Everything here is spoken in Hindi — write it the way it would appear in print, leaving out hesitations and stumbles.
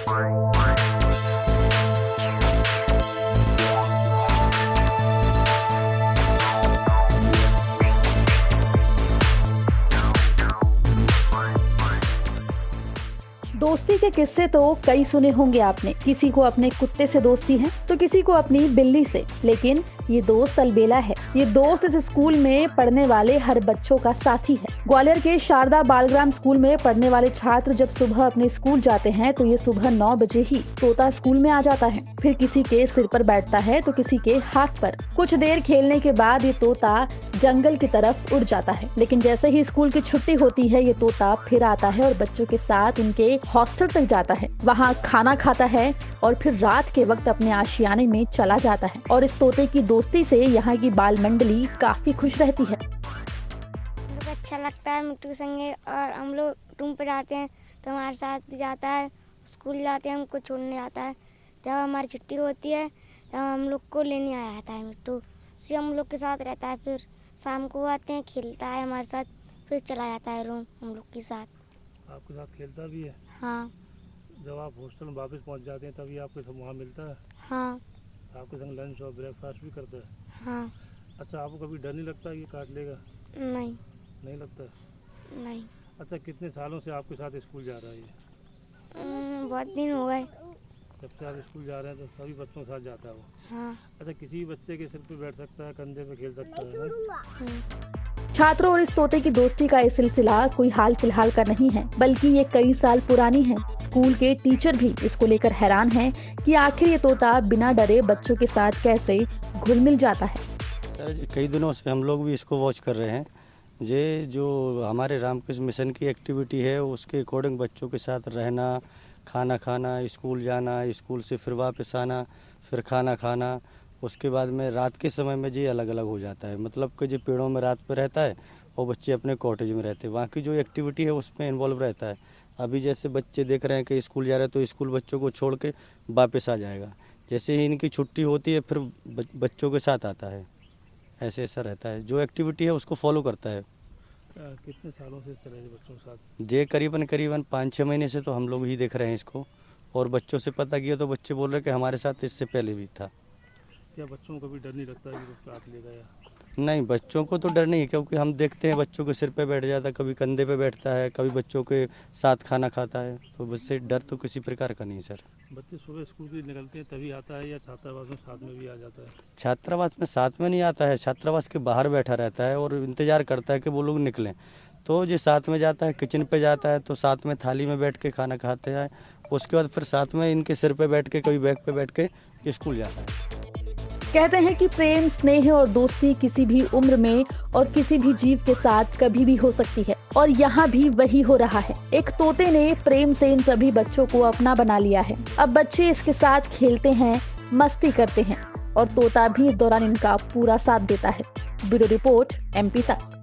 दोस्ती के किस्से तो कई सुने होंगे आपने। किसी को अपने कुत्ते से दोस्ती है तो किसी को अपनी बिल्ली से, लेकिन ये दोस्त अलबेला है। ये दोस्त इस स्कूल में पढ़ने वाले हर बच्चों का साथी है। ग्वालियर के शारदा बालग्राम स्कूल में पढ़ने वाले छात्र जब सुबह अपने स्कूल जाते हैं तो ये सुबह 9 बजे ही तोता स्कूल में आ जाता है। फिर किसी के सिर पर बैठता है तो किसी के हाथ पर। कुछ देर खेलने के बाद ये तोता जंगल की तरफ उड़ जाता है, लेकिन जैसे ही स्कूल की छुट्टी होती है ये तोता फिर आता है और बच्चों के साथ उनके हॉस्टल तक जाता है। वहाँ खाना खाता है और फिर रात के वक्त अपने आशियाने में चला जाता है। और इस तोते की दोस्ती से यहाँ की बाल मंडली काफी खुश रहती है। अच्छा लगता है मिट्टू संगे, और हम लोग रूम पे जाते हैं तो हमारे साथ जाता है। स्कूल जाते हैं हमको छोड़ने आता है। जब हमारी छुट्टी होती है तब हम लोग को लेने आया आता है मिट्टू। उसी हम लोग के साथ रहता है। फिर शाम को आते हैं, खेलता है हमारे साथ, फिर चला जाता है रूम हम लोग के साथ। आपके साथ खेलता भी है? हाँ। जब आप हॉस्टल में वापस पहुंच जाते हैं तभी आपके सब वहाँ मिलता है? हाँ। आपके संग लंच और ब्रेकफास्ट भी करता है? हाँ। अच्छा, आपको कभी डर नहीं लगता ये काट लेगा? नहीं। नहीं लगता? नहीं। अच्छा, कितने सालों से आपके साथ स्कूल जा रहा है ये? बहुत दिन हो गए। जब से आप स्कूल जा रहे हैं तो सभी बच्चों के साथ जाता है वो? हाँ। अच्छा, किसी बच्चे के सिर पे बैठ सकता है, कंधे पे खेल सकता है? छात्रों और इस तोते की दोस्ती का ये सिलसिला कोई हाल फिलहाल का नहीं है, बल्कि ये कई साल पुरानी है। स्कूल के टीचर भी इसको लेकर हैरान हैं कि आखिर ये तोता बिना डरे बच्चों के साथ कैसे घुल मिल जाता है। सर, कई दिनों से हम लोग भी इसको वॉच कर रहे हैं। ये जो हमारे रामकृष्ण मिशन की एक्टिविटी है उसके अकॉर्डिंग बच्चों के साथ रहना, खाना खाना, स्कूल जाना, स्कूल से फिर वापस आना, फिर खाना खाना, उसके बाद में रात के समय में जी अलग अलग हो जाता है। मतलब कि जो पेड़ों में रात पे रहता है और बच्चे अपने कॉटेज में रहते हैं, वहाँ की जो एक्टिविटी है उसमें इन्वॉल्व रहता है। अभी जैसे बच्चे देख रहे हैं कि स्कूल जा रहे हैं तो स्कूल बच्चों को छोड़ के वापस आ जाएगा। जैसे ही इनकी छुट्टी होती है फिर बच्चों के साथ आता है। ऐसे ऐसा रहता है, जो एक्टिविटी है उसको फॉलो करता है। कितने सालों से इस तरह के बच्चों के साथ? ये करीबन 5-6 महीने से तो हम लोग ही देख रहे हैं इसको, और बच्चों से पता किया तो बच्चे बोल रहे हैं कि हमारे साथ इससे पहले भी था। क्या बच्चों को भी डर नहीं लगता है कि वो काट लेगा या? नहीं, बच्चों को तो डर नहीं है, क्योंकि हम देखते हैं बच्चों के सिर पे बैठ जाता है, कभी कंधे पे बैठता है, कभी बच्चों के साथ खाना खाता है, तो बच्चे डर तो किसी प्रकार का नहीं सर। बच्चे सुबह स्कूल के निकलते हैं तभी आता है या छात्रावास में साथ में भी आ जाता है? छात्रावास में साथ में नहीं आता है, छात्रावास के बाहर बैठा रहता है और इंतजार करता है कि वो लोग निकलें। तो जो साथ में जाता है, किचन पे जाता है तो साथ में थाली में बैठ के खाना खाते हैं। उसके बाद फिर साथ में इनके सिर पे बैठ के, कभी बैग पे बैठ के स्कूल जाता है। कहते हैं कि प्रेम, स्नेह और दोस्ती किसी भी उम्र में और किसी भी जीव के साथ कभी भी हो सकती है, और यहाँ भी वही हो रहा है। एक तोते ने प्रेम से इन सभी बच्चों को अपना बना लिया है। अब बच्चे इसके साथ खेलते हैं, मस्ती करते हैं, और तोता भी इस दौरान इनका पूरा साथ देता है। ब्यूरो रिपोर्ट, MP तक।